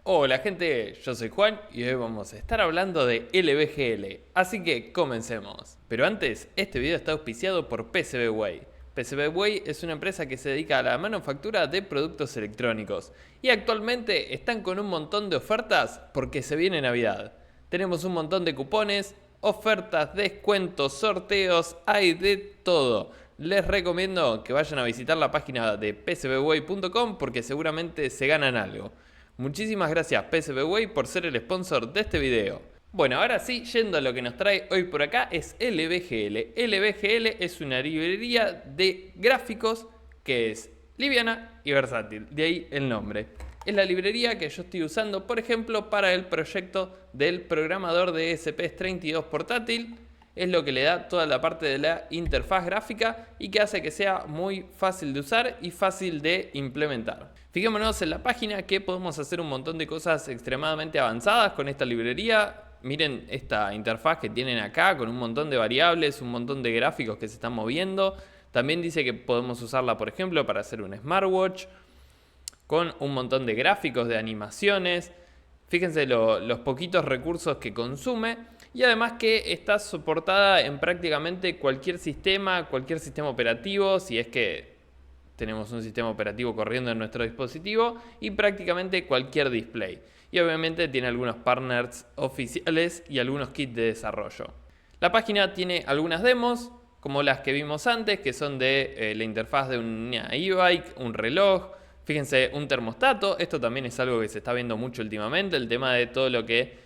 Hola gente, yo soy Juan y hoy vamos a estar hablando de LBGL, así que comencemos. Pero antes, este video está auspiciado por PCBWay. PCBWay es una empresa que se dedica a la manufactura de productos electrónicos y actualmente están con un montón de ofertas porque se viene Navidad. Tenemos un montón de cupones, ofertas, descuentos, sorteos, hay de todo. Les recomiendo que vayan a visitar la página de pcbway.com porque seguramente se ganan algo. Muchísimas gracias PCBWay por ser el sponsor de este video. Bueno, ahora sí, yendo a lo que nos trae hoy por acá es LBGL. LBGL es una librería de gráficos que es liviana y versátil, de ahí el nombre. Es la librería que yo estoy usando, por ejemplo, para el proyecto del programador de ESP32 portátil. Es lo que le da toda la parte de la interfaz gráfica y que hace que sea muy fácil de usar y fácil de implementar. Fijémonos en la página que podemos hacer un montón de cosas extremadamente avanzadas con esta librería. Miren esta interfaz que tienen acá con un montón de variables, un montón de gráficos que se están moviendo. También dice que podemos usarla, por ejemplo, para hacer un smartwatch con un montón de gráficos, de animaciones. Fíjense los poquitos recursos que consume. Y además que está soportada en prácticamente cualquier sistema operativo, si es que tenemos un sistema operativo corriendo en nuestro dispositivo, y prácticamente cualquier display. Y obviamente tiene algunos partners oficiales y algunos kits de desarrollo. La página tiene algunas demos, como las que vimos antes, que son de la interfaz de una e-bike, un reloj, fíjense, un termostato. Esto también es algo que se está viendo mucho últimamente, el tema de todo lo que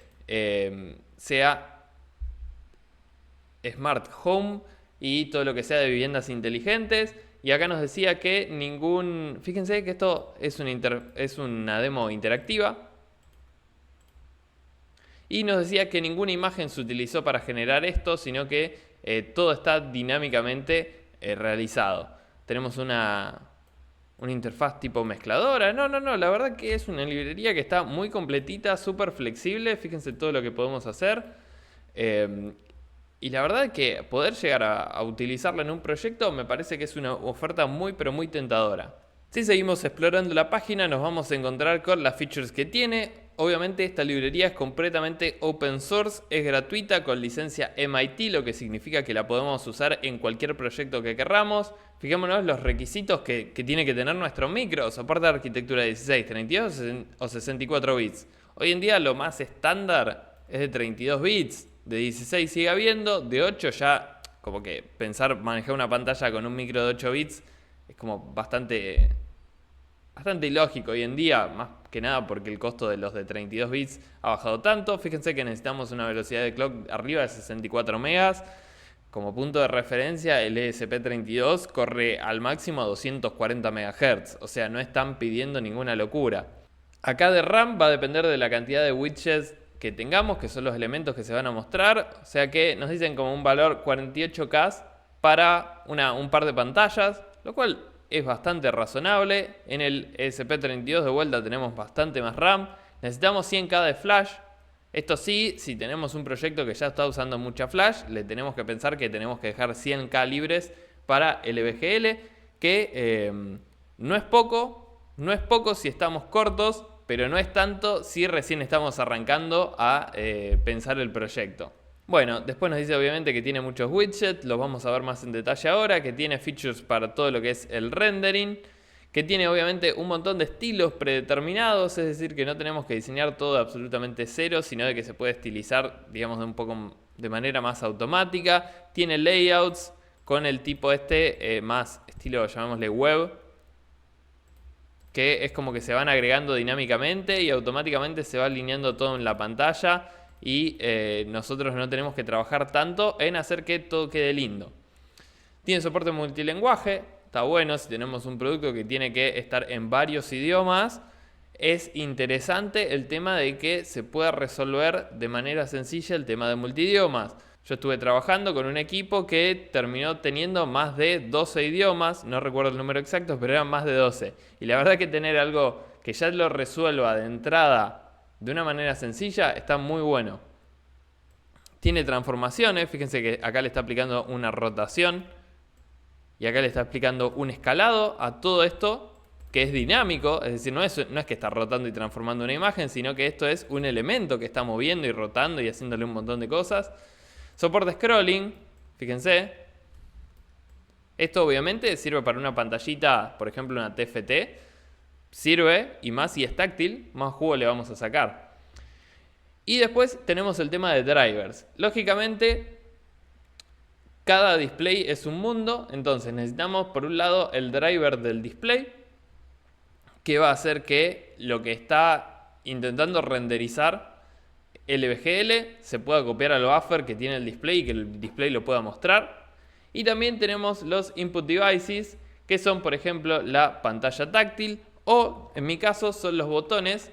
sea Smart Home y todo lo que sea de viviendas inteligentes. Y acá nos decía que fíjense que esto es una demo interactiva. Y nos decía que ninguna imagen se utilizó para generar esto, sino que todo está dinámicamente realizado. Tenemos una interfaz tipo mezcladora. No, la verdad que es una librería que está muy completita, súper flexible. Fíjense todo lo que podemos hacer. Y la verdad que poder llegar a utilizarla en un proyecto me parece que es una oferta muy pero muy tentadora. Si seguimos explorando la página nos vamos a encontrar con las features que tiene. Obviamente esta librería es completamente open source, es gratuita con licencia MIT, lo que significa que la podemos usar en cualquier proyecto que querramos. Fijémonos los requisitos que tiene que tener nuestro micro. Soporta arquitectura 16, 32 o 64 bits. Hoy en día lo más estándar es de 32 bits. De 16 sigue habiendo, de 8 ya como que manejar una pantalla con un micro de 8 bits es como bastante ilógico hoy en día, más que nada porque el costo de los de 32 bits ha bajado tanto. Fíjense que necesitamos una velocidad de clock arriba de 64 megas. Como punto de referencia, el ESP32 corre al máximo a 240 MHz, o sea, no están pidiendo ninguna locura. Acá de RAM va a depender de la cantidad de widgets que tengamos, que son los elementos que se van a mostrar. O sea que nos dicen como un valor 48K para un par de pantallas, lo cual es bastante razonable. En el ESP32 de vuelta tenemos bastante más RAM. Necesitamos 100K de flash. Esto sí, si tenemos un proyecto que ya está usando mucha flash, le tenemos que pensar que tenemos que dejar 100K libres para LBGL, que no es poco si estamos cortos, pero no es tanto si recién estamos arrancando a pensar el proyecto. Bueno, después nos dice obviamente que tiene muchos widgets, los vamos a ver más en detalle ahora, que tiene features para todo lo que es el rendering, que tiene obviamente un montón de estilos predeterminados, es decir, que no tenemos que diseñar todo absolutamente cero, sino de que se puede estilizar, digamos, de manera más automática. Tiene layouts con el tipo más estilo, llamémosle web, que es como que se van agregando dinámicamente y automáticamente se va alineando todo en la pantalla y nosotros no tenemos que trabajar tanto en hacer que todo quede lindo. Tiene soporte multilingüe, está bueno si tenemos un producto que tiene que estar en varios idiomas. Es interesante el tema de que se pueda resolver de manera sencilla el tema de multidiomas. Yo estuve trabajando con un equipo que terminó teniendo más de 12 idiomas, no recuerdo el número exacto, pero eran más de 12. Y la verdad que tener algo que ya lo resuelva de entrada de una manera sencilla está muy bueno. Tiene transformaciones, fíjense que acá le está aplicando una rotación y acá le está aplicando un escalado a todo esto. que es dinámico, es decir, no es que está rotando y transformando una imagen, sino que esto es un elemento que está moviendo y rotando y haciéndole un montón de cosas. Soporte scrolling, fíjense. Esto obviamente sirve para una pantallita, por ejemplo una TFT, sirve, y más si es táctil, más jugo le vamos a sacar. Y después tenemos el tema de drivers. Lógicamente, cada display es un mundo, entonces necesitamos por un lado el driver del display, que va a hacer que lo que está intentando renderizar LVGL se pueda copiar al buffer que tiene el display y que el display lo pueda mostrar. Y también tenemos los input devices, que son por ejemplo la pantalla táctil, o en mi caso son los botones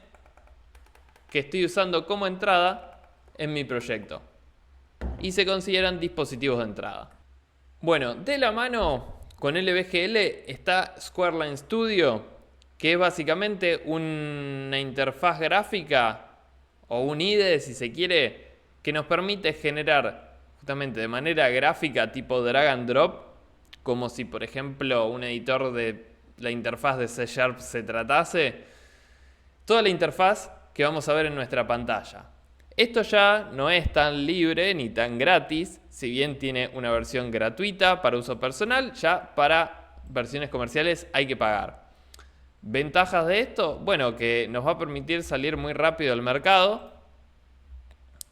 que estoy usando como entrada en mi proyecto y se consideran dispositivos de entrada. Bueno, de la mano con LVGL está Squareline Studio, que es básicamente una interfaz gráfica o un IDE, si se quiere, que nos permite generar justamente de manera gráfica tipo drag and drop, como si por ejemplo un editor de la interfaz de C# se tratase, toda la interfaz que vamos a ver en nuestra pantalla. Esto ya no es tan libre ni tan gratis, si bien tiene una versión gratuita para uso personal, ya para versiones comerciales hay que pagar. ¿Ventajas de esto? Bueno, que nos va a permitir salir muy rápido al mercado,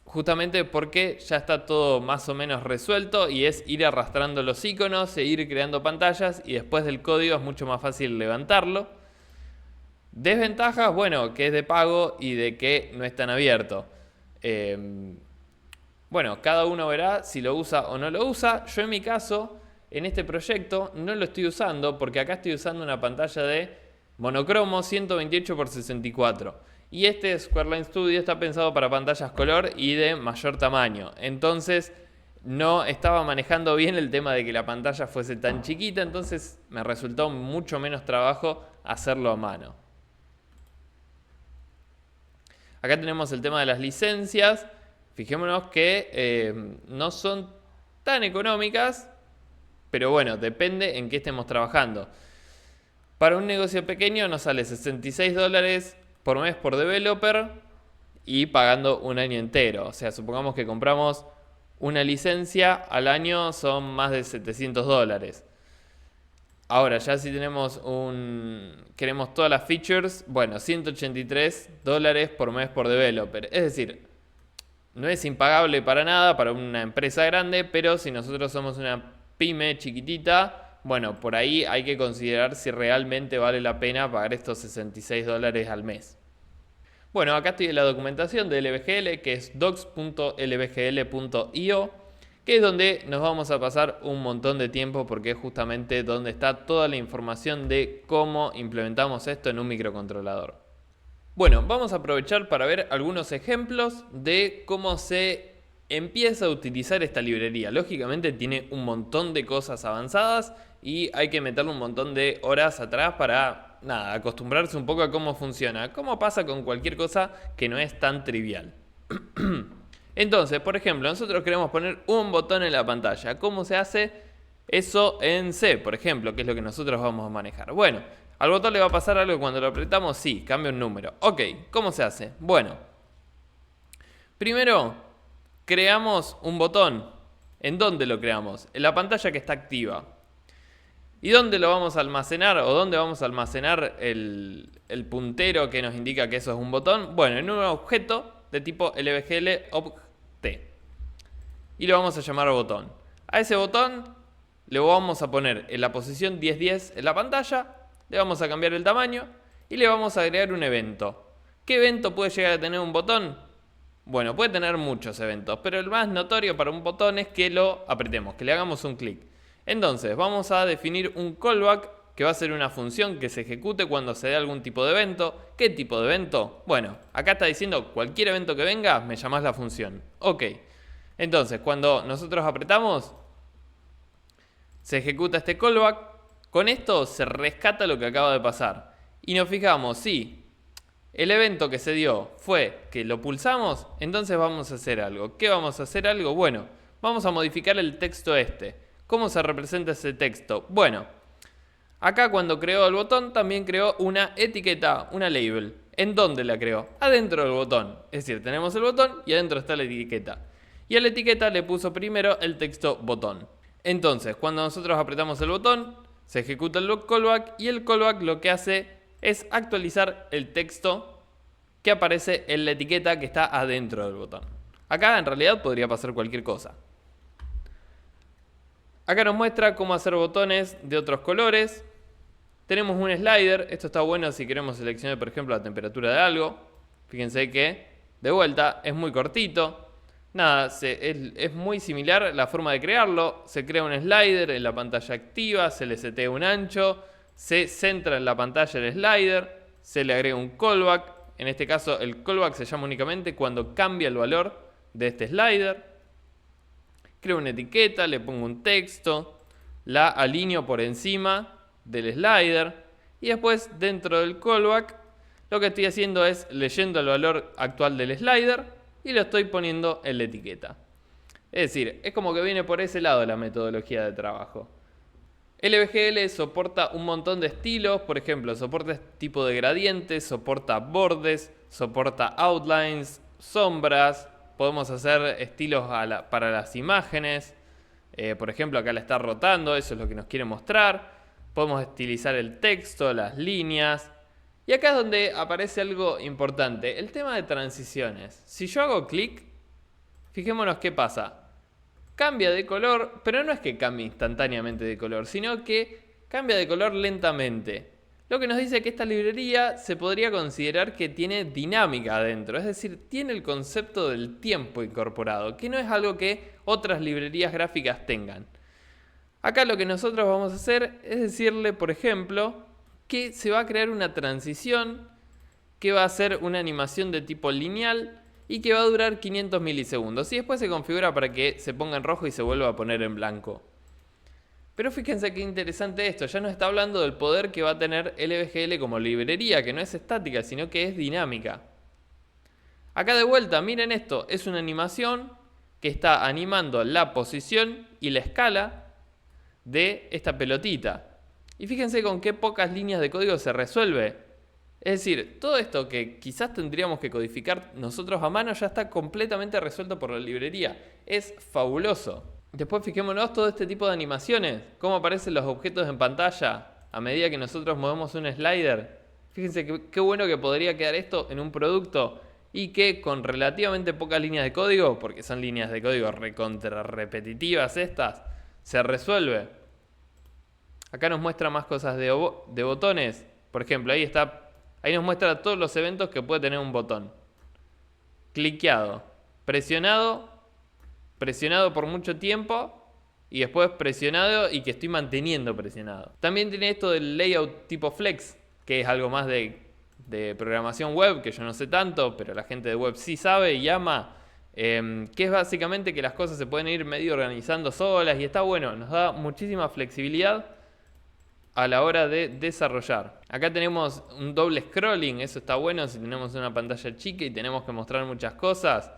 justamente porque ya está todo más o menos resuelto y es ir arrastrando los iconos e ir creando pantallas y después del código es mucho más fácil levantarlo. Desventajas, bueno, que es de pago y de que no es tan abierto. Bueno, cada uno verá si lo usa o no lo usa. Yo en mi caso, en este proyecto, no lo estoy usando porque acá estoy usando una pantalla de monocromo 128x64. Y este Squareline Studio está pensado para pantallas color y de mayor tamaño. Entonces no estaba manejando bien el tema de que la pantalla fuese tan chiquita, entonces me resultó mucho menos trabajo hacerlo a mano. Acá tenemos el tema de las licencias. Fijémonos que no son tan económicas, pero bueno, depende en qué estemos trabajando. Para un negocio pequeño nos sale $66 por mes por developer y pagando un año entero. O sea, supongamos que compramos una licencia al año, son más de $700. Ahora, ya si queremos todas las features, bueno, $183 por mes por developer. Es decir, no es impagable para nada para una empresa grande, pero si nosotros somos una pyme chiquitita, bueno, por ahí hay que considerar si realmente vale la pena pagar estos $66 al mes. Bueno, acá estoy en la documentación de LVGL, que es docs.lvgl.io, que es donde nos vamos a pasar un montón de tiempo porque es justamente donde está toda la información de cómo implementamos esto en un microcontrolador. Bueno, vamos a aprovechar para ver algunos ejemplos de cómo se empieza a utilizar esta librería. Lógicamente tiene un montón de cosas avanzadas y hay que meterle un montón de horas atrás para acostumbrarse un poco a cómo funciona. Como pasa con cualquier cosa que no es tan trivial. Entonces, por ejemplo, nosotros queremos poner un botón en la pantalla. ¿Cómo se hace eso en C, por ejemplo, que es lo que nosotros vamos a manejar? Bueno, al botón le va a pasar algo cuando lo apretamos. Sí, cambia un número. Ok, ¿cómo se hace? Bueno, primero creamos un botón. ¿En dónde lo creamos? En la pantalla que está activa. ¿Y dónde lo vamos a almacenar? ¿O dónde vamos a almacenar el puntero que nos indica que eso es un botón? Bueno, en un objeto de tipo LVGL_opt. Y lo vamos a llamar botón. A ese botón le vamos a poner en la posición 1010 en la pantalla, le vamos a cambiar el tamaño y le vamos a agregar un evento. ¿Qué evento puede llegar a tener un botón? Bueno, puede tener muchos eventos, pero el más notorio para un botón es que lo apretemos, que le hagamos un clic. Entonces vamos a definir un callback, que va a ser una función que se ejecute cuando se dé algún tipo de evento. ¿Qué tipo de evento? Bueno, acá está diciendo cualquier evento que venga, me llamás la función. Ok, entonces cuando nosotros apretamos, se ejecuta este callback. Con esto se rescata lo que acaba de pasar. Y nos fijamos, si el evento que se dio fue que lo pulsamos, entonces vamos a hacer algo. ¿Qué vamos a hacer algo? Bueno, vamos a modificar el texto este. ¿Cómo se representa ese texto? Bueno, Acá cuando creó el botón también creó una etiqueta, una label. ¿En dónde la creó? Adentro del botón. Es decir, tenemos el botón y adentro está la etiqueta. Y a la etiqueta le puso primero el texto botón. Entonces, cuando nosotros apretamos el botón, se ejecuta el callback y el callback lo que hace es actualizar el texto que aparece en la etiqueta que está adentro del botón. Acá en realidad podría pasar cualquier cosa. Acá nos muestra cómo hacer botones de otros colores. Tenemos un slider, esto está bueno si queremos seleccionar por ejemplo la temperatura de algo. Fíjense que, de vuelta, es muy cortito. Nada, es muy similar la forma de crearlo. Se crea un slider en la pantalla activa, se le setea un ancho, se centra en la pantalla el slider, se le agrega un callback. En este caso el callback se llama únicamente cuando cambia el valor de este slider. Creo una etiqueta, le pongo un texto, la alineo por encima del slider y después dentro del callback lo que estoy haciendo es leyendo el valor actual del slider y lo estoy poniendo en la etiqueta. Es decir, es como que viene por ese lado la metodología de trabajo. LBGL soporta un montón de estilos, por ejemplo, soporta este tipo de gradientes, soporta bordes, soporta outlines, sombras, podemos hacer estilos para las imágenes, por ejemplo acá la está rotando, eso es lo que nos quiere mostrar, podemos estilizar el texto, las líneas, y acá es donde aparece algo importante, el tema de transiciones. Si yo hago clic, fijémonos qué pasa. Cambia de color, pero no es que cambie instantáneamente de color, sino que cambia de color lentamente. Lo que nos dice que esta librería se podría considerar que tiene dinámica adentro, es decir, tiene el concepto del tiempo incorporado, que no es algo que otras librerías gráficas tengan. Acá lo que nosotros vamos a hacer es decirle, por ejemplo, que se va a crear una transición que va a ser una animación de tipo lineal y que va a durar 500 milisegundos. Y después se configura para que se ponga en rojo y se vuelva a poner en blanco. Pero fíjense qué interesante esto. Ya nos está hablando del poder que va a tener LBGL como librería, que no es estática, sino que es dinámica. Acá de vuelta, miren esto. Es una animación que está animando la posición y la escala de esta pelotita. Y fíjense con qué pocas líneas de código se resuelve. Es decir, todo esto que quizás tendríamos que codificar nosotros a mano ya está completamente resuelto por la librería. Es fabuloso. Después fijémonos todo este tipo de animaciones. Cómo aparecen los objetos en pantalla a medida que nosotros movemos un slider. Fíjense qué bueno que podría quedar esto en un producto y que con relativamente pocas líneas de código, porque son líneas de código recontra repetitivas estas, se resuelve. Acá nos muestra más cosas de botones. Por ejemplo, ahí nos muestra todos los eventos que puede tener un botón. Cliqueado, presionado por mucho tiempo y después presionado y que estoy manteniendo presionado. También tiene esto del layout tipo flex, que es algo más de programación web, que yo no sé tanto, pero la gente de web sí sabe y ama. Que es básicamente que las cosas se pueden ir medio organizando solas y está bueno, nos da muchísima flexibilidad a la hora de desarrollar. Acá tenemos un doble scrolling, eso está bueno si tenemos una pantalla chica y tenemos que mostrar muchas cosas.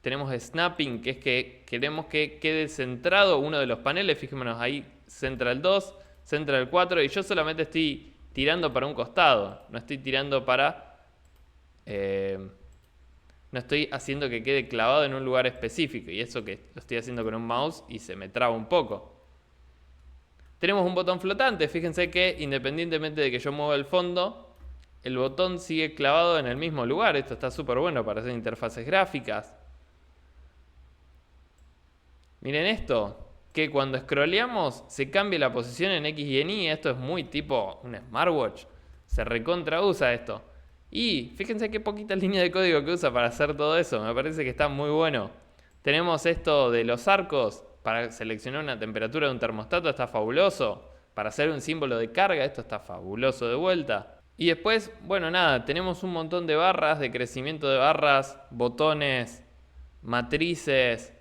Tenemos snapping, que es que queremos que quede centrado uno de los paneles. Fijémonos ahí, centra el 2, centra el 4 y yo solamente estoy tirando para un costado. No estoy tirando para... no estoy haciendo que quede clavado en un lugar específico. Y eso que lo estoy haciendo con un mouse y se me traba un poco. Tenemos un botón flotante, fíjense que independientemente de que yo mueva el fondo, el botón sigue clavado en el mismo lugar. Esto está súper bueno para hacer interfaces gráficas. Miren esto, que cuando scrolleamos se cambia la posición en X y en Y. Esto es muy tipo un smartwatch. Se recontra usa esto. Y fíjense qué poquitas líneas de código que usa para hacer todo eso. Me parece que está muy bueno. Tenemos esto de los arcos. Para seleccionar una temperatura de un termostato está fabuloso. Para hacer un símbolo de carga, esto está fabuloso de vuelta. Y después, bueno, nada, tenemos un montón de barras, de crecimiento de barras, botones, matrices,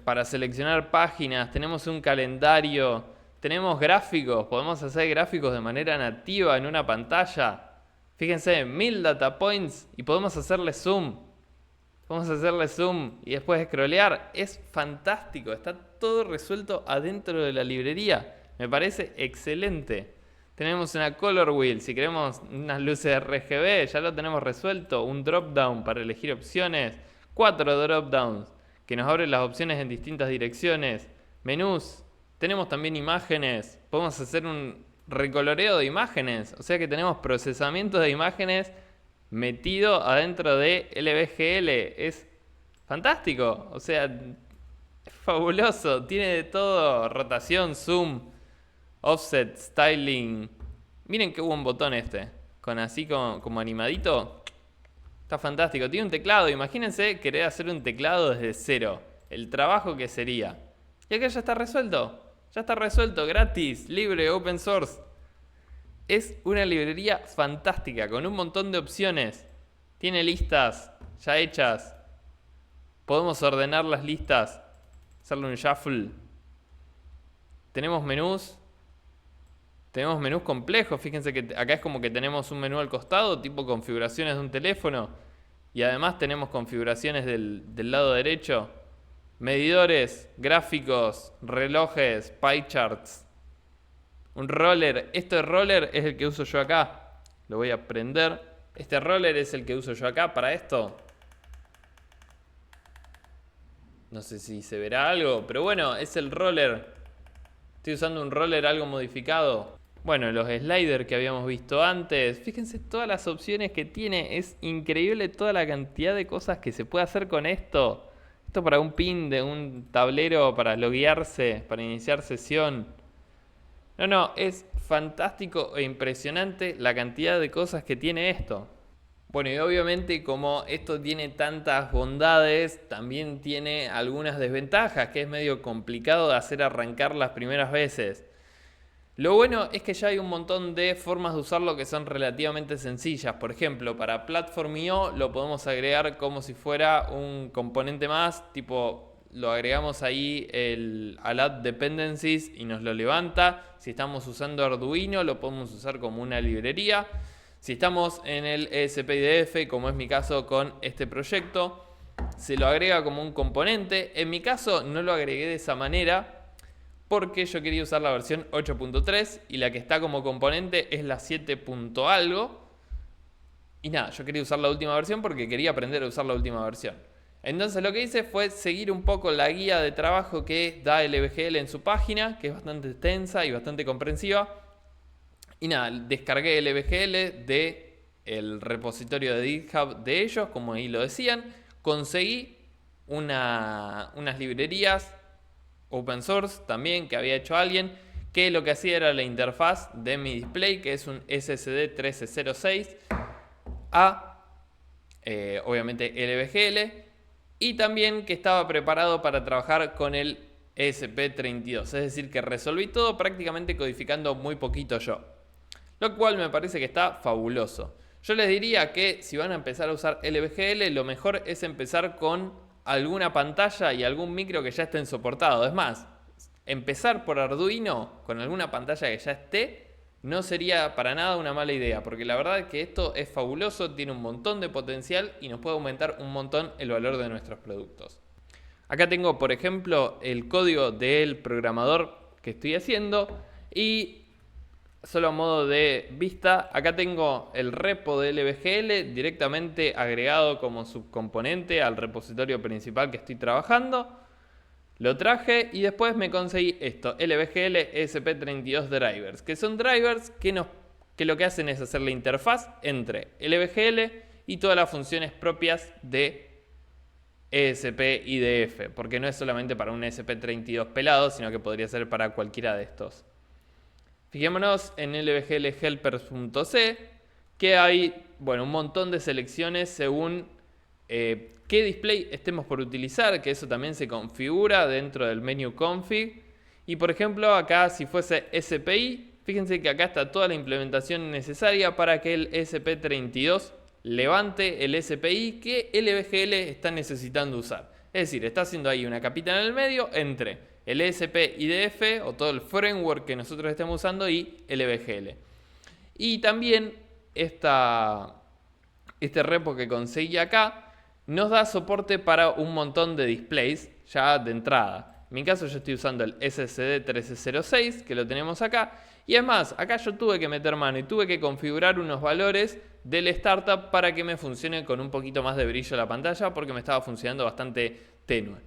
para seleccionar páginas, tenemos un calendario, tenemos gráficos, podemos hacer gráficos de manera nativa en una pantalla. Fíjense, 1000 data points y podemos hacerle zoom. Vamos a hacerle zoom y después scrollear. Es fantástico, está todo resuelto adentro de la librería. Me parece excelente. Tenemos una color wheel, si queremos unas luces RGB, ya lo tenemos resuelto. Un drop down para elegir opciones. 4 drop downs que nos abren las opciones en distintas direcciones. Menús. Tenemos también imágenes. Podemos hacer un recoloreo de imágenes. O sea que tenemos procesamiento de imágenes metido adentro de LVGL. Es fantástico. O sea, es fabuloso. Tiene de todo. Rotación, zoom, offset, styling. Miren qué buen botón este. Con así como animadito. Está fantástico. Tiene un teclado. Imagínense querer hacer un teclado desde cero. El trabajo que sería. Y acá ya está resuelto. Ya está resuelto. Gratis. Libre. Open source. Es una librería fantástica. Con un montón de opciones. Tiene listas ya hechas. Podemos ordenar las listas. Hacerle un shuffle. Tenemos menús. Tenemos menús complejos. Fíjense que acá es como que tenemos un menú al costado, tipo configuraciones de un teléfono. Y además tenemos configuraciones del lado derecho. Medidores, gráficos, relojes, pie charts. Un roller. Este roller es el que uso yo acá. Lo voy a prender. Este roller es el que uso yo acá para esto. No sé si se verá algo, pero bueno, es el roller. Estoy usando un roller algo modificado. Bueno, los sliders que habíamos visto antes. Fíjense todas las opciones que tiene. Es increíble toda la cantidad de cosas que se puede hacer con esto. Esto para un pin de un tablero para loguearse, para iniciar sesión. No, es fantástico e impresionante la cantidad de cosas que tiene esto. Bueno, y obviamente como esto tiene tantas bondades, también tiene algunas desventajas, que es medio complicado de hacer arrancar las primeras veces. Lo bueno es que ya hay un montón de formas de usarlo que son relativamente sencillas. Por ejemplo, para Platform.io lo podemos agregar como si fuera un componente más, tipo lo agregamos ahí al add dependencies y nos lo levanta. Si estamos usando Arduino lo podemos usar como una librería. Si estamos en el ESP-IDF, como es mi caso con este proyecto, se lo agrega como un componente. En mi caso no lo agregué de esa manera porque yo quería usar la versión 8.3 y la que está como componente es la 7. Algo. Y nada, yo quería usar la última versión porque quería aprender a usar la última versión. Entonces lo que hice fue seguir un poco la guía de trabajo que da LVGL en su página, que es bastante extensa y bastante comprensiva. Y nada, descargué LVGL del repositorio de GitHub de ellos, como ahí lo decían. Conseguí unas librerías open source también que había hecho alguien, que lo que hacía era la interfaz de mi display, que es un SSD 1306 a obviamente LVGL, y también que estaba preparado para trabajar con el ESP32, es decir que resolví todo prácticamente codificando muy poquito yo, lo cual me parece que está fabuloso. Yo les diría que si van a empezar a usar LVGL, lo mejor es empezar con alguna pantalla y algún micro que ya estén soportados. Es más, empezar por Arduino con alguna pantalla que ya esté no sería para nada una mala idea, porque la verdad es que esto es fabuloso, tiene un montón de potencial y nos puede aumentar un montón el valor de nuestros productos. Acá tengo, por ejemplo, el código del programador que estoy haciendo y solo a modo de vista, acá tengo el repo de LVGL directamente agregado como subcomponente al repositorio principal que estoy trabajando. Lo traje y después me conseguí esto, LVGL ESP32 Drivers, que son drivers que lo que hacen es hacer la interfaz entre LVGL y todas las funciones propias de ESP-IDF, porque no es solamente para un ESP32 pelado, sino que podría ser para cualquiera de estos. Fijémonos en LVGL helpers.c, que hay un montón de selecciones según qué display estemos por utilizar, que eso también se configura dentro del menú config. Y por ejemplo acá si fuese SPI, fíjense que acá está toda la implementación necesaria para que el ESP32 levante el SPI que LVGL está necesitando usar. Es decir, está haciendo ahí una capita en el medio entre el ESP-IDF o todo el framework que nosotros estemos usando y LVGL. Y también este repo que conseguí acá nos da soporte para un montón de displays ya de entrada. En mi caso yo estoy usando el SSD 1306, que lo tenemos acá. Y es más, acá yo tuve que meter mano y tuve que configurar unos valores del startup para que me funcione con un poquito más de brillo la pantalla, porque me estaba funcionando bastante tenue.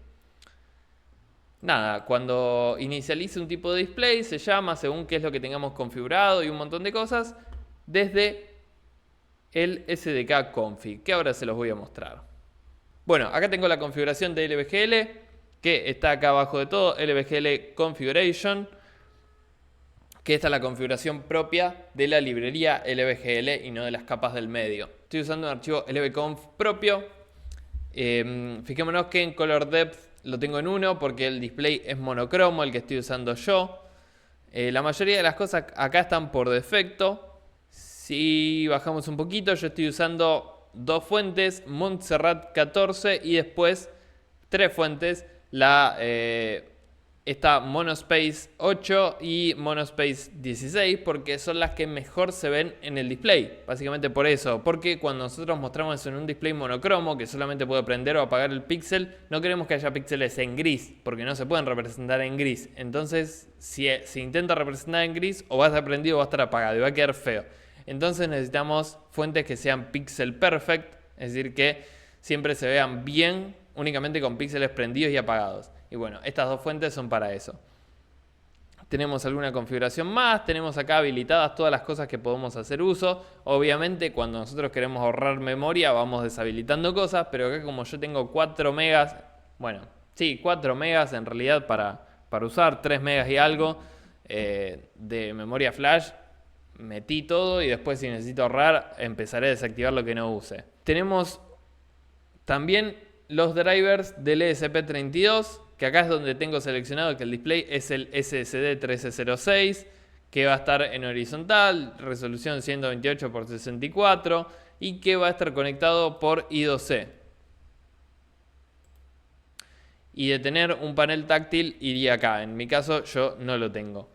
Nada, cuando inicialice un tipo de display se llama según qué es lo que tengamos configurado y un montón de cosas desde el SDK config, que ahora se los voy a mostrar. Bueno, acá tengo la configuración de LVGL, que está acá abajo de todo, LVGL Configuration, que esta es la configuración propia de la librería LVGL y no de las capas del medio. Estoy usando un archivo lvconf propio. Fijémonos que en Color Depth lo tengo en 1 porque el display es monocromo, el que estoy usando yo. La mayoría de las cosas acá están por defecto. Si bajamos un poquito, yo estoy usando dos fuentes, Montserrat 14 y después tres fuentes, esta Monospace 8 y Monospace 16, porque son las que mejor se ven en el display. Básicamente por eso, porque cuando nosotros mostramos en un display monocromo que solamente puede prender o apagar el píxel, no queremos que haya píxeles en gris, porque no se pueden representar en gris. Entonces, si intenta representar en gris, o va a estar prendido o va a estar apagado y va a quedar feo. Entonces necesitamos fuentes que sean pixel perfect, es decir, que siempre se vean bien únicamente con píxeles prendidos y apagados. Y bueno, estas dos fuentes son para eso. Tenemos alguna configuración más, tenemos acá habilitadas todas las cosas que podemos hacer uso. Obviamente cuando nosotros queremos ahorrar memoria vamos deshabilitando cosas, pero acá como yo tengo 4 megas, bueno, sí, 4 megas en realidad para usar, 3 megas y algo de memoria flash, metí todo y después si necesito ahorrar empezaré a desactivar lo que no use. Tenemos también los drivers del ESP32, que acá es donde tengo seleccionado que el display es el SSD 1306, que va a estar en horizontal, resolución 128x64 y que va a estar conectado por I2C. Y de tener un panel táctil iría acá, en mi caso yo no lo tengo.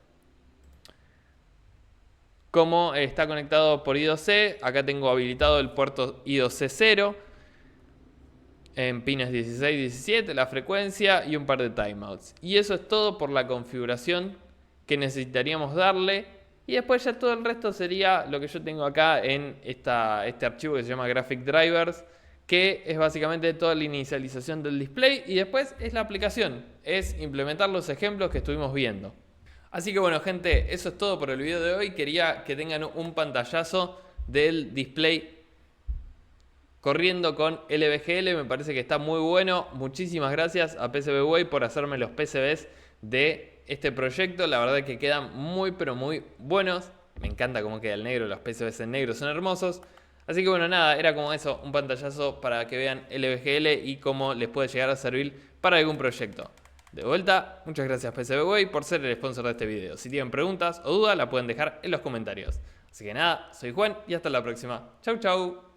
Como está conectado por I2C, acá tengo habilitado el puerto I2C 0 en pines 16 y 17, la frecuencia y un par de timeouts. Y eso es todo por la configuración que necesitaríamos darle. Y después ya todo el resto sería lo que yo tengo acá en este archivo que se llama Graphic Drivers, que es básicamente toda la inicialización del display. Y después es la aplicación, es implementar los ejemplos que estuvimos viendo. Así que bueno, gente, eso es todo por el video de hoy. Quería que tengan un pantallazo del display corriendo con LVGL, me parece que está muy bueno. Muchísimas gracias a PCBWay por hacerme los PCBs de este proyecto. La verdad que quedan muy pero muy buenos. Me encanta cómo queda el negro, los PCBs en negro son hermosos. Así que bueno, nada, era como eso, un pantallazo para que vean LVGL y cómo les puede llegar a servir para algún proyecto. De vuelta, muchas gracias PCBWay por ser el sponsor de este video. Si tienen preguntas o dudas, la pueden dejar en los comentarios. Así que nada, soy Juan y hasta la próxima. Chau chau.